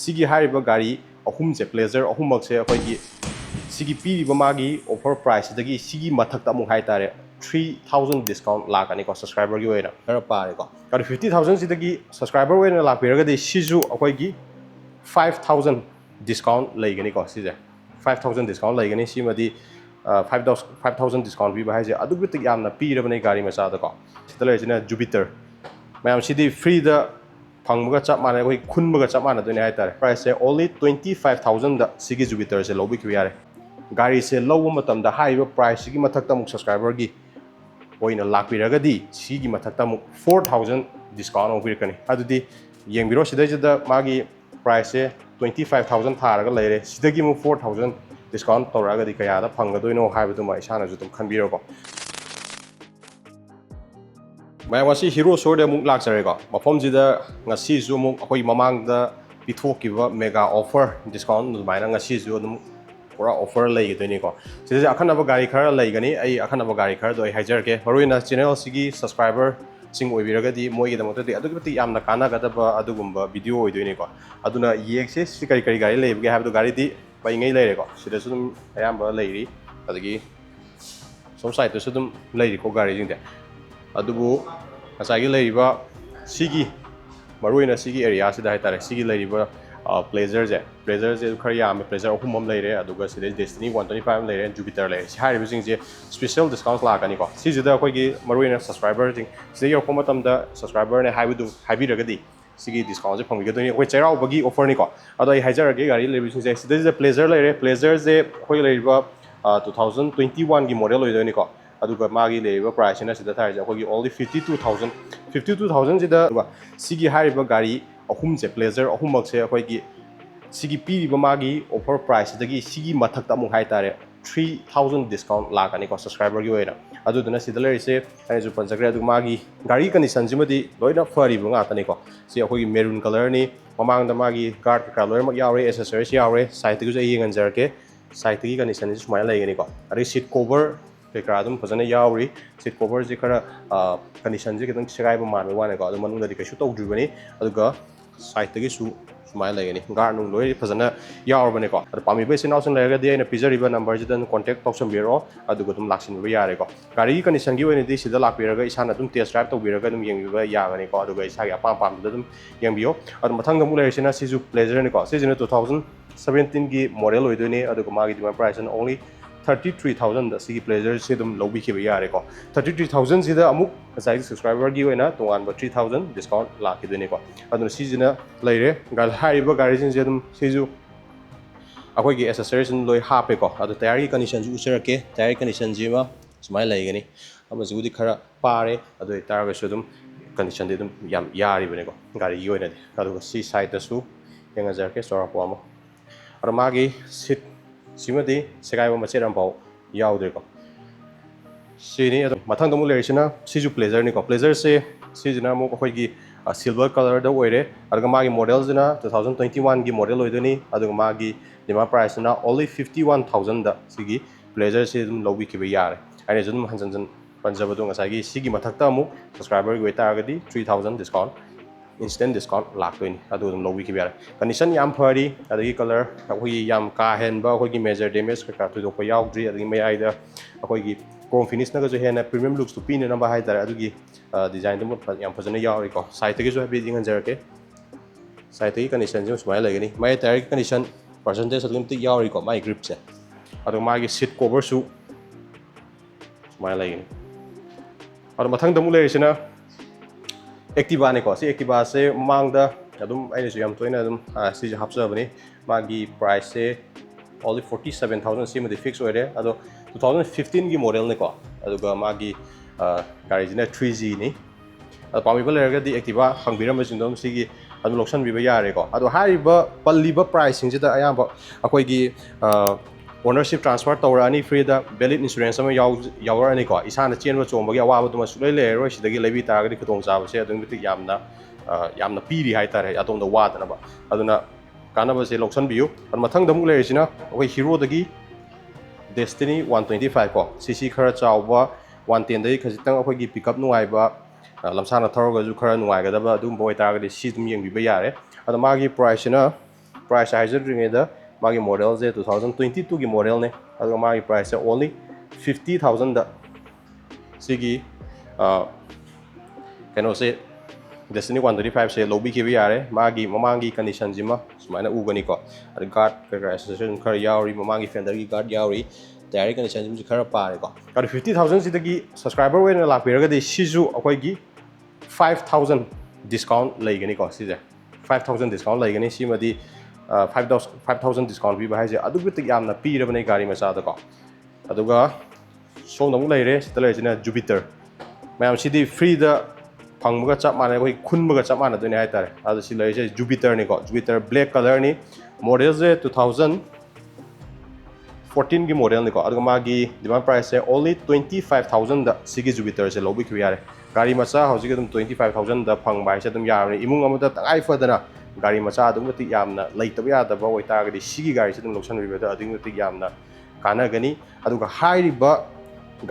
Sigi hariba gari ahum se pleasure ahumak se akhoi sigi piriba magi offer price dagi sigi mathakta amuk haitare 3000 discount lakani ko subscriber gi oina kara pare ko kari 50000 sidagi subscriber oina lakpiragadi sizu akhoi gi 5000 discount laigani ko sije 5000 discount laigani simadi 5000 discount bi bahai je adubitik yamna pirabane gari macha da ko sidala jina Jupiter mayam sidi free da phangmuga chap mane koi khunmuga chap mane done hai tare price se only 25000 da sigi Jupiter se lobi ki yare gari se low matam da high price sigi mathakta muk subscriber gi oina lakpiragadi sigi mathakta muk 4000 discount over kani adudi yengbiro sidai jada magi price se 25000 tharaga leire sidagi mu 4000 discount toragadi kaya da phanggadoino haibadu ma isana ju tum khanbiro ko मैं वसी Herosure de muk laksare ko mafom jida ngasi ju muk akoi mamang da pithokiba mega offer discount maina ngasi ju dum pura offer lei gidoni ko sida akhanaba gari khara lei gani ai akhanaba gari khara do ai hajar ke horuina channel sigi subscriber sing oibiragadi moi gi damota de adugati yamna kana gadaba adugumba video oidoni ko aduna yekse sikari kari gari lei ge habdu gari di bai ngai leire ko sida sudum ayamba leiri adagi som site to sudum leiri ko gari jingde adubu asagi leiriba sigi maruina sigi area sida haitare sigi leiriba pleasure je khara yam pleasure humam leire aduga sida destiny 125 leire Jupiter leire si hariba sing je special discount la kani ko si jida khoi gi maruina subscriber jing sida yor komatam da subscriber ne haibu haibiragadi sigi discount je phangbi gadoni khoi Cheiraoba gi offer ni ko ado ai haijarage gari leiriba sing je sida je pleasure leire pleasure je khoi leiriba 2021 gi model oidoni ko aduga magi leiba price na sida thai ja khoi only 52000 sida sigi hariba gari ahum se pleasure ahumak se khoi gi sigi piriba magi offer price dagi sigi mathakta amuk haitare 3000 discount lakani ko subscriber gi oina aduduna sida leire se ai ju panjagre adu magi gari condition jimadi loina fariba nga tani ko si khoi maroon color ni mamang da magi guard ka loir mak yaure accessories yaure side gi je yengan jarke side gi condition ji sumai laigani ko ari seat cover kekra adum phajana yauri seat cover je khara condition je kitang segai ba man wane ko adum manung da dikashu tawdribani aduga side tagi su sumai lagani gar nung loi phajana yaur bane ko adu pami be sinau sun laga di aina pizariba number je dan contact tawsam biro aduga dum laksin ba yare ko gari condition gi wani di sida lakpiraga isana dum test drive tawbiraga dum yengbiba yagani ko aduga isa gi apam pam dum yengbiyo adu mathang dum leisina sizu pleasure ni ko sijina 2017 gi model oidoni aduga magi dum price and only 33000 da sigi pleasure se dum lobi ki yare ko 33000 sida amuk asai subscriber gi oina tongan ba 3000 discount la ki dene ko aduna sijina leire gal hariba gari sin je dum siju akoi gi accessories loi hape ko adu tayari condition ju usarake tayari condition ji ma sumai laigani ama judi khara pare adu taraga su dum condition de dum yam yari bane ko gari gi oina adu si side da su yenga jarke sora ko amo adu magi sit simadi segai ba macheram pau yaudre ko sini mathang damu lerisina siju pleasure ni ko pleasure se sijina mo khoi gi silver color da oire arga magi model jina 2021 gi model oidoni aduga magi dima price na only 51000 da sigi pleasure se dum lobi ki ba yare ane jun hanjan panjaba do ngasai gi sigi mathakta mu subscriber gi weta agadi 3000 discount instant discount laktoini adu dum lobi ki yare condition yam phari adagi color akoi yam ka hen ba akoi gi major damage ka tu do ko yaudri adagi mai aida akoi gi chrome finish na ga jo hena premium looks to pin na ba hai dara adugi design dum yam phajana yauri ko site gi jo be dingan jarake site gi condition jo smile lagani mai tire condition percentage adum ti yauri ko mai grip se adu ma gi seat cover su smile lagani adu mathang damu le sina Activa ne ko si Activa se mang da adum aina su yam toina adum si hapsa bani magi price se only 47000 sim de fix oire ado 2015 gi model ne ko aduga magi gari jina 3G ni ado pami ba lerga di Activa hangbira ma sindom sigi adu loksan bi ba yare ko ado hariba palliba pricing jida ayamba akoi gi ownership transfer tawrani free da valid insurance ama yawarani ko isana chenba chomba gi awaba duma sulai le roi sidagi lebi taragadi khutong chaba se adung bitik yamna piri hai tare atom da wadana ba aduna Kannaba se loksan biu an mathang damu le sina oi hero dagi destiny 125 ko cc khara chawba 110 dai khajitang akoi gi pickup nuai ba lamsana thoroga ju khara nuai ga da ba dum boy taragadi si dum yeng bi ba yare adama gi price na price haizadringeda magi model je 2022 gi model ne aduga magi price only 50,000 da sigi kano se Destiny 125 se lobby ki bi yare magi mamangi condition jima sumaina ugani ko adu guard ka accessory khara yauri mamangi fender gi guard yauri tire condition jim khara pare ko adu 50,000 sidagi subscriber wena lakpiraga de sizu akoi gi 5,000 discount laigani ko sije 5,000 discount laigani simadi 5,000 discount bi ba haise adu bitik yamna pirabane gari macha da ko aduga so namu laire sita laisina Jupiter mayam sidi free da phangbaga chap mane koi khunbaga chap mane dune haitare adu si laise Jupiter ni ko Jupiter black color ni model je 2014 gi model ni ko adu magi demand price only 25,000 da sigi Jupiter se lobi ki yare gari macha hojik dum 25,000 da phangbai se dum yarani imung amada tangai fadana gari macha dum mati yamna leitaba yadaba oita gadi sigi gari se dum loksan ribeda adu mati yamna kana gani aduga high riba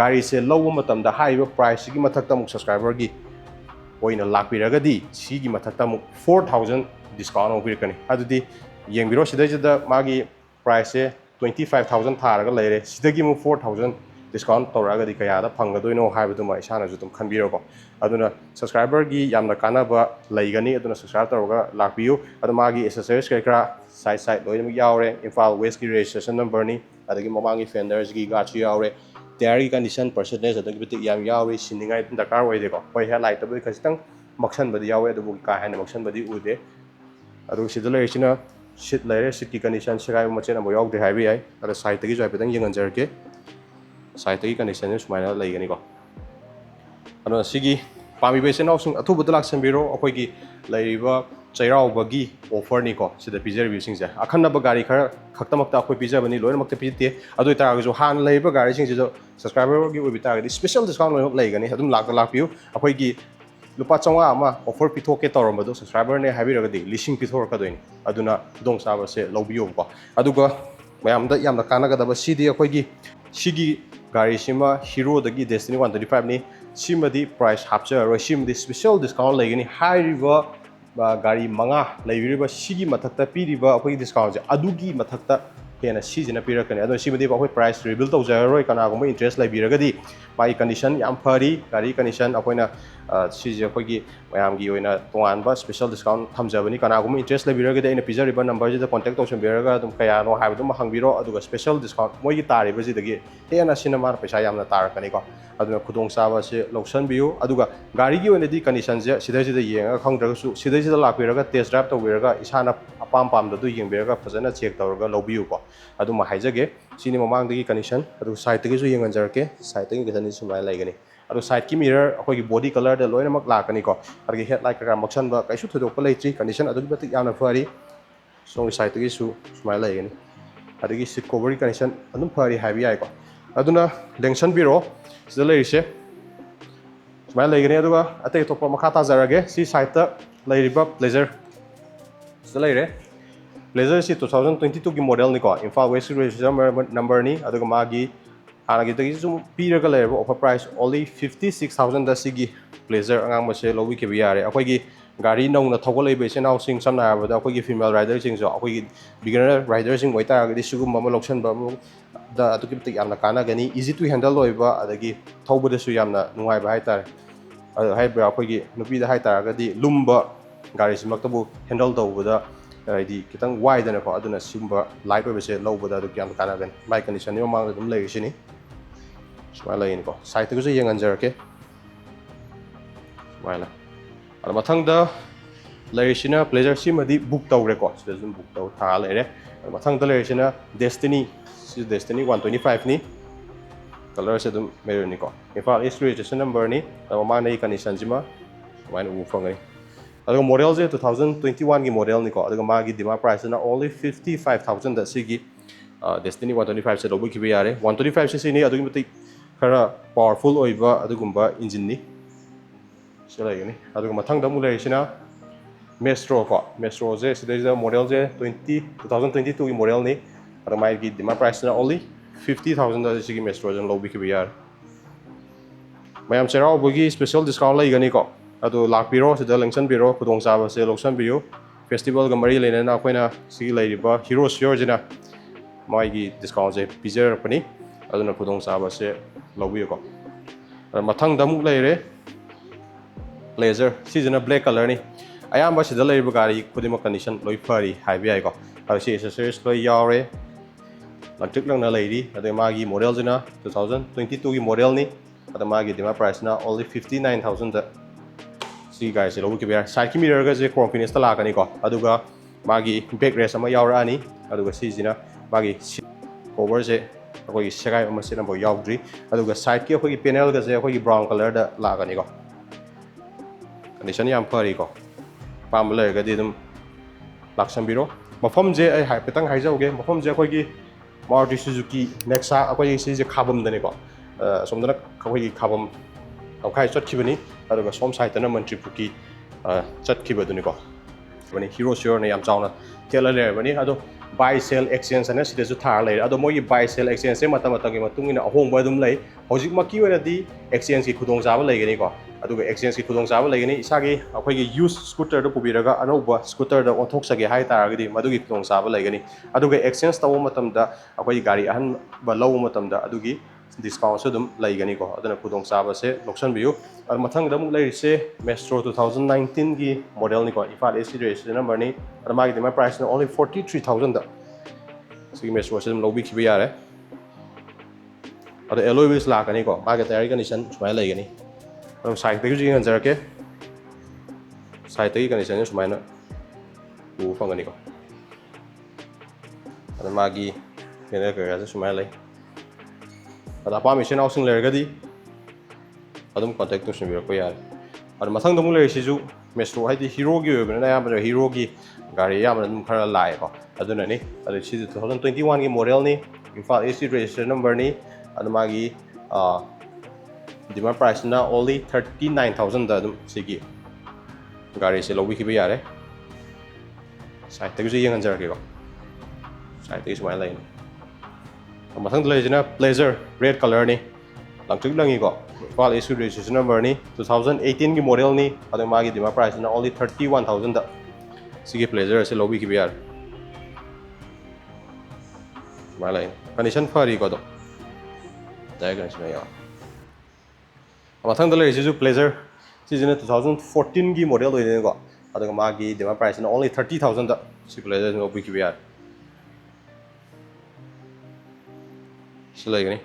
gari se low matam da high price gi mathakta muk subscriber gi oina lakpiragadi sigi mathakta muk 4,000 discount obirkani adudi yengbiro sidajida magi price 25,000 tharaga leire sidagi mu 4,000 discount toragadi kaya da phanggadoino haibadu ma isana ju tum khanbiro ko aduna subscriber gi yamna kanaba laigani aduna subscribe toroga lakpiu adu magi accessories kra side loinam yaure Imphal West gi registration number ni adagi mamangi fenders gi gachi yaure tire condition percentage adagi bitik yam yaure siningai dakar oide ko hoi headlight tabu khastang maksan badi yawe adu ka hana maksan badi ude adu sidala isina sit laire sit ki condition sigai machena mo yog de haibi ai adu side tagi jai petang yengan jarke side tagi condition sumaina laigani ko anu sigi pami besen ausung athu budalak sambiro akoi gi lairiba Cheiraoba gi offer ni ko sida pizza review sing se Kannaba gari khara khaktamakta akoi pizza bani loina makta pizte adu ita ga jo han leiba gari sing se jo subscriber gi ubita ga special discount loi laigani adum lak piu akoi gi lupa chonga ama offer pithoke tawrambado subscriber ne habiraga di lising pithor ka doini aduna dong saba se lobiyo ko aduga mayamda yamda kana ga daba sidi akoi gi sigi gari sima hero dagi Destiny 125 ni simadi price hapcha ro simadi special discount laigani high river gari manga laibiriba sigi mathakta piriba akoi discount je adugi mathakta hena sijina pirakani ado simadi akoi price reveal tawjaroi kana gum interest laibiragadi mai condition yam phari gari condition akoina sije akoi gi mayam gi oina tongan ba special discount thamjabani kana gum interest laibiragadi aina pizza riba number je contact tawsam biraga dum kaya no haibdum hangbiro aduga special discount moi gi tari ba jidagi hena cinema paisa yamna tarakani ko aduna khudong saba se loksan biu aduga gari gi oina di condition je sidai sida yenga khangdraga su sidai sida lakbiraga test drive tawbiraga isana apam pam da du yengbiraga fazana check tawraga lobiu ko aduma haijage sini mamang dagi condition adu side tagi su yengan jarke side tagi gani sumai laigani adu side ki mirror akoi gi body color da loina mak lakani ko agi headlight ka maksan ba kaisu thudok pa leitri condition adu batik yamna fari so side tagi su sumai laigani adagi seat cover condition adum fari habi ai ko aduna lengsan biro sida leirise sumai laigani aduga atai topa makha ta jarage si side ta leiriba pleasure sida leire Leijare si 2022 ki model ni ko Imphal West registration number ni aduga magi hanagi tagi sum piraga leirba offer price only 56,000 da sigi Leijare angang ma se lobi ke biare akoi gi gari nong na thogol lebe se naw sing samna ba akoi gi female rider sing so akoi gi beginner rider sing waita ga sugum ma loksan ba da atu ki tik yamna kana gani easy to handle loiba adagi thauba da su yamna nungai ba haitar hai ba akoi gi nupi da haitar ga di lumba gari simak tabu handle tawba da di kitang wide na ko aduna simba light over se low bada du kyam kana ben my condition yo mang dum lei sini smile in ko site ko se yang anjar ke smile ala mathang da lei sina pleasure sim adi book taw re ko se zum book taw tha le re mathang da lei sina destiny 125 ni color se dum maroon ni ko Imphal East registration number ni ma nei condition jima wine u phang ai aduga model je 2021 gi model ni ko aduga magi demand price na only 55,000 da sigi Destiny 125 se lobi ki yare 125 se ni adugi mati khara powerful oiba adugumba engine ni sela yoni aduga mathang da mu le sina Metro ko Metro je sida model je 2022 gi model ni aduga magi demand price na only 50,000 da sigi Metro je lobi ki yare mayam Cheiraoba gi special discount lai gani ko adu lakpiro sida lengsan biro khudong saba se loksan biu ꯐꯦꯁꯇꯤꯚꯦꯜꯒ ꯃꯔꯤ ꯂꯩꯅꯅ ꯑꯩꯈꯣꯏꯅ ꯁꯤꯒꯤ ꯂꯩꯔꯤꯕ ꯍꯤꯔꯣꯁꯤꯌꯔꯁꯤꯅ ꯃꯥꯒꯤ ꯗꯤꯁꯀꯥꯎꯟꯁꯦ ꯄꯤꯖꯔꯛꯄꯅꯤ ꯑꯗꯨꯅ ꯈꯨꯗꯣꯡꯆꯥꯕꯁꯦ ꯂꯧꯕꯤꯌꯨꯀꯣ ꯃꯊꯪꯗ ꯑꯃꯨꯛ ꯂꯩꯔꯦ ꯂꯦꯖꯔ ꯁꯤꯁꯤꯅ ꯕ꯭ꯂꯦꯛ ꯀꯂꯔꯅꯤ ꯑꯌꯥꯝꯕ ꯁꯤꯗ ꯂꯩꯔꯤꯕ ꯒꯥꯔꯤ ꯈꯨꯗꯤꯡꯃꯛ ꯀꯟꯗꯤꯁꯟ ꯂꯣꯏ ꯐꯔꯤ ꯍꯥꯏꯕ ꯌꯥꯏꯀꯣ ꯑꯗꯣ ꯁꯤ ꯑꯦꯁꯦꯁꯔꯤꯁ ꯂꯣꯏ ꯌꯥꯎꯔꯦ ꯂꯪꯇ꯭ꯔꯤꯛ ꯂꯪꯅ ꯂꯩꯔꯤ ꯑꯗꯩ ꯃꯥꯒꯤ ꯃꯣꯗꯦꯜꯁꯤꯅ 2022ꯒꯤ ꯃꯣꯗꯦꯜꯅꯤ ꯑꯗ ꯃꯥꯒꯤ ꯗꯤꯃꯥꯟ ꯄ꯭ꯔꯥꯏꯁꯅ ꯑꯣꯟꯂꯤ 59,000ꯗ ꯁꯤꯒꯤ ꯒꯥꯔꯤꯁꯦ ꯂꯧꯕꯤꯈꯤꯕ ꯌꯥꯏ ꯁꯥꯏꯠꯀꯤ ꯃꯤꯔꯔꯒꯁꯦ ꯀ꯭ꯔꯣꯝ ꯐꯤꯅꯤꯁꯇ ꯂꯥꯛꯀꯅꯤꯀꯣ ꯑꯗꯨꯒ ꯃꯥꯒꯤ ꯕꯦꯛ ꯔꯦꯁ ꯑꯃ ꯌꯥꯎꯔꯛꯑꯅꯤ ꯑꯗꯨꯒ ꯁꯤꯁꯤꯅ ꯃꯥꯒꯤ ꯀꯣꯕꯔꯁꯦ ꯑꯩꯈꯣꯏꯒꯤ ꯁꯦꯒꯥꯏꯕ ꯑꯃ ꯁꯤꯅꯐꯥꯎ ꯌꯥꯎꯗ꯭ꯔꯤ ꯑꯗꯨꯒ ꯁꯥꯏꯠꯀꯤ ꯑꯩꯈꯣꯏꯒꯤ ꯄꯦꯅꯦꯜꯒꯁꯦ ꯑꯩꯈꯣꯏꯒꯤ ꯕ꯭ꯔꯥꯎꯟ ꯀꯂꯔꯗ ꯂꯥꯛꯀꯅꯤꯀꯣ ꯀꯟꯗꯤꯁꯟ ꯌꯥꯝ ꯐꯔꯤꯀꯣ ꯑꯄꯥꯝꯕ ꯂꯩꯔꯒꯗꯤ ꯑꯗꯨꯝ ꯂꯥꯛꯁꯟꯕꯤꯔꯣ ꯃꯐꯝꯁꯦ ꯑꯩ ꯍꯥꯏꯐꯦꯠꯇꯪ ꯍꯥꯏꯖꯧꯒꯦ ꯃꯐꯝꯁꯦ ꯑꯩꯈꯣꯏꯒꯤ ꯃꯥꯔꯨꯇꯤ ꯁꯨꯖꯨꯀꯤ ꯅꯦꯛꯁꯥ ꯑꯩꯈꯣꯏꯒꯤ ꯁꯤꯁꯦ ꯈꯥꯕꯝꯗꯅꯤꯀꯣ ꯑꯁꯣꯝꯗꯅ ꯑꯩꯈꯣꯏꯒꯤ ꯈꯥꯕꯝ ꯇꯪꯈꯥꯏ ꯆꯠꯈꯤꯕꯅꯤ ꯑꯗꯨꯒ ꯁꯣꯝ ꯁꯥꯏꯠꯇꯅ ꯃꯟꯇ꯭ꯔꯤ ꯄꯨꯈ꯭ꯔꯤ ꯆꯠꯈꯤꯕꯗꯨꯅꯤꯀꯣ ꯍꯤꯔꯣꯁꯤꯌꯔꯅ ꯌꯥꯝ ꯆꯥꯎꯅ ꯊꯦꯠꯂ ꯂꯩꯔꯕꯅꯤ ꯑꯗꯣ ꯕꯥꯏ ꯁꯦꯜ ꯑꯦꯛꯁꯆꯦꯟꯖ ꯍꯥꯏꯅ ꯁꯤꯗꯁꯨ ꯊꯥꯔ ꯂꯩꯔꯦ ꯑꯗꯣ ꯃꯣꯏꯒꯤ ꯕꯥꯏ ꯁꯦꯜ ꯑꯦꯛꯁꯆꯦꯟꯖꯁꯦ ꯃꯇꯝ ꯃꯇꯝꯒꯤ ꯃꯇꯨꯡ ꯏꯟꯅ ꯑꯍꯣꯡꯕ ꯑꯗꯨꯝ ꯂꯩ ꯍꯧꯖꯤꯛꯃꯛꯀꯤ ꯑꯣꯏꯅꯗꯤ ꯑꯦꯛꯁꯆꯦꯟꯖꯀꯤ ꯈꯨꯗꯣꯡꯆꯥꯕ ꯂꯩꯒꯅꯤꯀꯣ ꯑꯗꯨꯒ ꯑꯦꯛꯁꯆꯦꯟꯖꯀꯤ ꯈꯨꯗꯣꯡꯆꯥꯕ ꯂꯩꯒꯅꯤ ꯏꯁꯥꯒꯤ ꯑꯩꯈꯣꯏꯒꯤ ꯌꯨꯁ ꯁ꯭ꯀꯨꯇꯔꯗ ꯄꯨꯕꯤꯔꯒ ꯑꯅꯧꯕ ꯁ꯭ꯀꯨꯇꯔꯗ ꯑꯣꯟꯊꯣꯛꯆꯒꯦ ꯍꯥꯏ ꯇꯥꯔꯒꯗꯤ ꯃꯗꯨꯒꯤ ꯈꯨꯗꯣꯡꯆꯥꯕ ꯂꯩꯒꯅꯤ ꯑꯗꯨꯒ ꯑꯦꯛꯁꯆꯦꯟꯖ ꯇꯧꯕ ꯃꯇꯝꯗ ꯑꯩꯈꯣꯏꯒꯤ ꯒꯥꯔꯤ ꯑꯍꯟꯕ ꯂꯧꯕ ꯃꯇꯝꯗ ꯑꯗꯨꯒꯤ ꯗꯤꯁꯀꯥꯎꯟꯁꯨ ꯑꯗꯨꯝ ꯂꯩꯒꯅꯤꯀꯣ ꯑꯗꯨꯅ ꯈꯨꯗꯣꯡꯆꯥꯕꯁꯦ ꯂꯧꯁꯟꯕꯤꯌꯨ ꯑꯗꯨ ꯃꯊꯪꯗ ꯑꯃꯨꯛ ꯂꯩꯔꯤꯁꯦ ꯃꯦꯁꯇ꯭ꯔꯣ 2019ꯒꯤ ꯃꯣꯗꯦꯜꯅꯤꯀꯣ ꯏꯝꯐꯥꯜ ꯏꯁꯀꯤ ꯔꯦꯖꯤꯁꯇ꯭ꯔꯦꯁꯟ ꯅꯝꯕꯔꯅꯤ ꯑꯗ ꯃꯥꯒꯤ ꯗꯤꯃꯥꯟ ꯄ꯭ꯔꯥꯏꯁꯅ ꯑꯣꯟꯂꯤ 43,000ꯗ ꯁꯤꯒꯤ ꯃꯦꯁꯇ꯭ꯔꯣꯁꯦ ꯑꯗꯨꯝ ꯂꯧꯕꯤꯈꯤꯕ ꯌꯥꯔꯦ ꯑꯗꯣ ꯑꯦꯂꯣꯏ ꯋꯤꯜꯁ ꯂꯥꯛꯀꯅꯤꯀꯣ ꯃꯥꯒꯤ ꯇꯥꯌꯔꯒꯤ ꯀꯟꯗꯤꯁꯟ ꯁꯨꯃꯥꯏꯅ ꯂꯩꯒꯅꯤ ꯑꯗꯨꯝ ꯁꯥꯏꯠꯇꯒꯤꯁꯨ ꯌꯦꯡꯍꯟꯖꯔꯛꯀꯦ ꯁꯥꯏꯠꯇꯒꯤ ꯀꯟꯗꯤꯁꯟꯁꯦ ꯁꯨꯃꯥꯏꯅ ꯎꯕ ꯐꯪꯒꯅꯤꯀꯣ ꯑꯗ ꯃꯥꯒꯤ ꯄꯦꯅꯦꯜ ꯀꯩꯀꯥꯁꯦ ꯁꯨꯃꯥꯏꯅ ꯂꯩ ꯑꯗ ꯑꯄꯥꯝꯕ ꯏꯆꯤꯟ ꯏꯅꯥꯎꯁꯤꯡ ꯂꯩꯔꯒꯗꯤ ꯑꯗꯨꯝ ꯀꯟꯇꯦꯛ ꯇꯧꯁꯤꯟꯕꯤꯔꯛꯄ ꯌꯥꯔꯦ ꯑꯗꯣ ꯃꯊꯪꯗ ꯑꯃꯨꯛ ꯂꯩꯔꯤꯁꯤꯁꯨ ꯃꯦꯁꯇ꯭ꯔꯣ ꯍꯥꯏꯗꯤ ꯍꯤꯔꯣꯒꯤ ꯑꯣꯏꯕꯅꯤꯅ ꯑꯌꯥꯝꯕꯅ ꯍꯤꯔꯣꯒꯤ ꯒꯥꯔꯤ ꯑꯌꯥꯝꯕꯅ ꯑꯗꯨꯝ ꯈꯔ ꯂꯥꯛꯑꯦꯀꯣ ꯑꯗꯨꯅꯅꯤ ꯑꯗꯣ ꯁꯤꯁꯨ 2021ꯒꯤ ꯃꯣꯗꯦꯜꯅꯤ ꯏꯝꯐꯥꯜ ꯏꯁꯀꯤ ꯔꯦꯖꯤꯁꯇ꯭ꯔꯦꯁꯟ ꯅꯝꯕꯔꯅꯤ ꯑꯗꯣ ꯃꯥꯒꯤ ꯗꯤꯃꯥꯟ ꯄ꯭ꯔꯥꯏꯁꯅ ꯑꯣꯟꯂꯤ 39,000ꯗ ꯑꯗꯨꯝ ꯁꯤꯒꯤ ꯒꯥꯔꯤꯁꯦ ꯂꯧꯕꯤꯈꯤꯕ ꯌꯥꯔꯦ ꯁꯥꯏꯠꯇꯒꯤꯁꯨ ꯌꯦꯡꯍꯟꯖꯔꯛꯀꯦꯀꯣ ꯁꯥꯏꯠꯇꯒꯤ ꯁꯨꯃꯥꯏꯅ ꯂꯩꯅꯤ ꯃꯊꯪꯗ ꯂꯩꯔꯤꯁꯤꯅ ꯄ꯭ꯂꯦꯖꯔ ꯔꯦꯗ ꯀꯂꯔꯅꯤ ꯂꯪꯇ꯭ꯔꯤꯛ ꯂꯪꯉꯤꯀꯣ ꯏꯝꯐꯥꯜ ꯏꯁꯀꯤ ꯔꯦꯖꯤꯁꯇ꯭ꯔꯦꯁꯟ ꯅꯝꯕꯔꯅꯤ 2018ꯒꯤ ꯃꯣꯗꯦꯜꯅꯤ ꯑꯗꯣ ꯃꯥꯒꯤ ꯗꯤꯃꯥꯟ ꯄ꯭ꯔꯥꯏꯁꯅ ꯑꯣꯟꯂꯤ 31,000ꯗ ꯁꯤꯒꯤ ꯄ꯭ꯂꯦꯖꯔ ꯑꯁꯤ ꯂꯧꯕꯤꯈꯤꯕ ꯌꯥꯔꯦ ꯁꯨꯃꯥꯏꯅ ꯂꯩꯅꯤ ꯀꯟꯗꯤꯁꯟ ꯐꯔꯤꯀꯣ ꯑꯗꯣ ꯇꯥꯌꯔ ꯀꯟꯗꯤꯁꯟ ꯌꯥꯎꯔꯦ ꯃꯊꯪꯗ ꯂꯩꯔꯤꯁꯤꯁꯨ ꯄ꯭ꯂꯦꯖꯔ ꯁꯤꯁꯤꯅ 2014ꯒꯤ ꯃꯣꯗꯦꯜ ꯑꯣꯏꯗꯣꯏꯅꯤꯀꯣ ꯑꯗꯨꯒ ꯃꯥꯒꯤ ꯗꯤꯃꯥꯟ ꯄ꯭ꯔꯥꯏꯁꯅ ꯑꯣꯟꯂꯤ 30,000ꯗ ꯁꯤ ꯄ꯭ꯂꯦꯖꯔꯁꯤ ꯂꯧꯕꯤꯈꯤꯕ ꯌꯥꯔꯦ ꯁꯤ ꯂꯩꯒꯅꯤ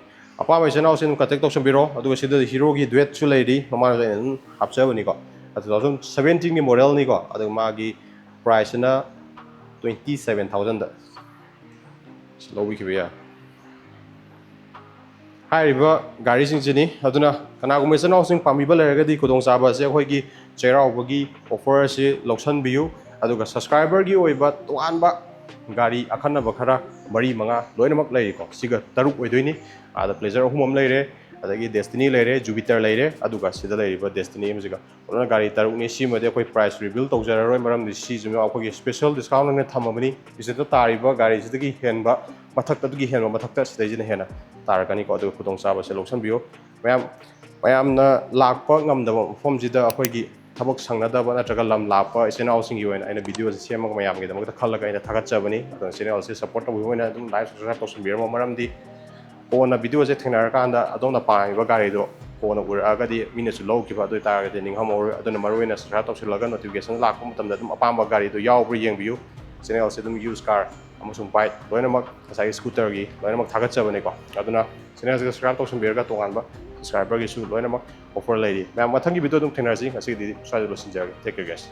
ꯑꯄꯥꯝꯕ ꯏꯆꯤꯟ ꯏꯅꯥꯎꯁꯤ ꯑꯗꯨꯝ ꯀꯟꯇꯦꯛ ꯇꯧꯁꯟꯕꯤꯔꯣ ꯑꯗꯨꯒ ꯁꯤꯗ ꯍꯤꯔꯣꯒꯤ ꯗꯨꯋꯦꯠꯁꯨ ꯂꯩꯔꯤ ꯃꯃꯥꯡꯗ ꯑꯩꯅ ꯑꯗꯨꯝ ꯍꯥꯞꯆꯕꯅꯤꯀꯣ 2017ꯒꯤ ꯃꯣꯗꯦꯜꯅꯤꯀꯣ ꯑꯗꯨꯒ ꯃꯥꯒꯤ ꯄ꯭ꯔꯥꯏꯁꯁꯤꯅ 27,000ꯗ ꯁꯤ ꯂꯧꯕꯤꯈꯤꯕ ꯌꯥꯔꯦ ꯍꯥꯏꯔꯤꯕ ꯒꯥꯔꯤꯁꯤꯡꯁꯤꯅꯤ ꯑꯗꯨꯅ ꯀꯅꯥꯒꯨꯝꯕ ꯏꯆꯤꯟ ꯏꯅꯥꯎꯁꯤꯡ ꯄꯥꯝꯕꯤꯕ ꯂꯩꯔꯒꯗꯤ ꯈꯨꯗꯣꯡꯆꯥꯕ ꯑꯁꯤ ꯑꯩꯈꯣꯏꯒꯤ ꯆꯩꯔꯥꯎꯕꯒꯤ ꯑꯣꯐꯔ ꯑꯁꯤ ꯂꯧꯁꯟꯕꯤꯌꯨ ꯑꯗꯨꯒ ꯁꯕꯁꯀ꯭ꯔꯥꯏꯕꯔꯒꯤ ꯑꯣꯏꯕ ꯇꯣꯉꯥꯟꯕ ꯒꯥꯔꯤ ꯑꯈꯟꯅꯕ ꯈꯔ 4-5 ꯂꯣꯏꯅꯃꯛ ꯂꯩꯔꯤꯀꯣ ꯁꯤꯒ 6 ꯑꯣꯏꯗꯣꯏꯅꯤ ꯑꯗ ꯄ꯭ꯂꯦꯖꯔ 3 ꯑꯃ ꯂꯩꯔꯦ ꯑꯗꯒꯤ ꯗꯦꯁꯇꯤꯅꯤ ꯂꯩꯔꯦ ꯖꯨꯄꯤꯇꯔ ꯂꯩꯔꯦ ꯑꯗꯨꯒ ꯁꯤꯗ ꯂꯩꯔꯤꯕ ꯗꯦꯁꯇꯤꯅꯤ ꯑꯃꯁꯤꯒ ꯄꯨꯟꯅ ꯒꯥꯔꯤ 6ꯅꯤ ꯁꯤꯃꯗꯤ ꯑꯩꯈꯣꯏ ꯄ꯭ꯔꯥꯏꯁ ꯔꯤꯚꯤꯜ ꯇꯧꯖꯔꯔꯣꯏ ꯃꯔꯝꯗꯤ ꯁꯤꯁꯤꯅ ꯑꯩꯈꯣꯏꯒꯤ ꯁ꯭ꯄꯦꯁꯦꯜ ꯗꯤꯁꯀꯥꯎꯟ ꯑꯣꯏꯅ ꯊꯝꯃꯕꯅꯤ ꯁꯤꯗ ꯇꯥꯔꯤꯕ ꯒꯥꯔꯤꯁꯤꯗꯒꯤ ꯍꯦꯟꯕ ꯃꯊꯛꯇꯒꯤ ꯍꯦꯟꯕ ꯃꯊꯛꯇ ꯁꯤꯗꯩꯁꯤꯅ ꯍꯦꯟꯅ ꯇꯥꯔꯛꯀꯅꯤꯀꯣ ꯑꯗꯨꯒ ꯈꯨꯗꯣꯡꯆꯥꯕꯁꯦ ꯂꯧꯁꯟꯕꯤꯌꯨ ꯃꯌꯥꯝꯅ ꯂꯥꯛꯄ ꯉꯝꯗꯕ ꯃꯐꯝꯁꯤꯗ ꯑꯩꯈꯣꯏꯒꯤ ꯊꯕꯛ ꯁꯪꯅꯗꯕ ꯅꯠꯇ꯭ꯔꯒ ꯂꯝ ꯂꯥꯞꯄ ꯏꯆꯤꯟ ꯏꯅꯥꯎꯁꯤꯡꯒꯤ ꯑꯣꯏꯅ ꯑꯩꯅ ꯚꯤꯗꯤꯑꯣꯁꯦ ꯁꯦꯝꯃꯒ ꯃꯌꯥꯝꯒꯤꯗꯃꯛꯇ ꯈꯜꯂꯒ ꯑꯩꯅ ꯊꯥꯒꯠꯆꯕꯅꯤ ꯑꯗꯨꯅ ꯆꯦꯅꯦꯜꯁꯦ ꯁꯞꯄꯣꯔꯠ ꯇꯧꯕꯤꯕ ꯑꯣꯏꯅ ꯑꯗꯨꯝ ꯂꯥꯏꯛ ꯁꯕꯁꯀ꯭ꯔꯥꯏꯕ ꯇꯧꯁꯟꯕꯤꯔꯝꯃꯣ ꯃꯔꯝꯗꯤ ꯀꯣꯟꯅ ꯚꯤꯗꯤꯑꯣꯁꯦ ꯊꯦꯡꯅꯔꯀꯥꯟꯗ ꯑꯗꯣꯝꯅ ꯄꯥꯝꯃꯤꯕ ꯒꯥꯔꯤꯗꯣ ꯀꯣꯟꯅ ꯎꯔꯛꯑꯒꯗꯤ ꯃꯤꯅꯁꯨ ꯂꯧꯈꯤꯕ ꯑꯗꯨ ꯑꯣꯏꯇꯥꯔꯒꯗꯤ ꯅꯤꯡꯍꯝꯃꯔꯣꯏ ꯑꯗꯨꯅ ꯃꯔꯨꯑꯣꯏꯅ ꯁꯕꯁꯀ꯭ꯔꯥꯏꯕ ꯇꯧꯁꯤꯜꯂꯒ ꯅꯣꯇꯤꯐꯤꯀꯦꯁꯟ ꯂꯥꯛꯄ ꯃꯇꯝꯗ ꯑꯗꯨꯝ ꯑꯄꯥꯝꯕ ꯒꯥꯔꯤꯗꯣ ꯌꯥꯎꯕ꯭ꯔꯥ ꯌꯦꯡꯕꯤꯌꯨ ꯆꯦꯅꯦꯜꯁꯦ ꯑꯗꯨꯝ ꯌꯨꯁ ꯀꯥꯔ ꯑꯃꯁꯨꯡ ꯕꯥꯏꯛ ꯂꯣꯏꯅꯃꯛ ꯉꯁꯥꯏꯒꯤ ꯁ꯭ꯀꯨꯇꯔꯒꯤ ꯂꯣꯏꯅꯃꯛ ꯊꯥꯒꯠꯆꯕꯅꯤꯀꯣ ꯑꯗꯨꯅ ꯆꯦꯅꯦꯜꯁꯦ ꯁꯕꯁꯀ꯭ꯔꯥꯏꯕ ꯇꯧꯁꯟꯕꯤꯔꯒ ꯇꯣꯉꯥꯟꯕ ꯁꯕꯁꯀ꯭ꯔꯥꯏꯕꯔꯒꯤꯁꯨ ꯂꯣꯏꯅꯃꯛ ꯑꯣꯐꯔ ꯂꯩꯔꯤ ꯃꯌꯥꯝ ꯃꯊꯪꯒꯤ ꯚꯤꯗꯤꯑꯣ ꯑꯗꯨꯝ ꯊꯦꯡꯅꯔꯁꯤ ꯉꯁꯤꯒꯤꯗꯤ ꯁ꯭ꯋꯥꯏꯗ ꯂꯣꯏꯁꯤꯟꯖꯔꯒꯦ ꯇꯦꯛ ꯀꯦꯌꯔ ꯒꯥꯏꯁ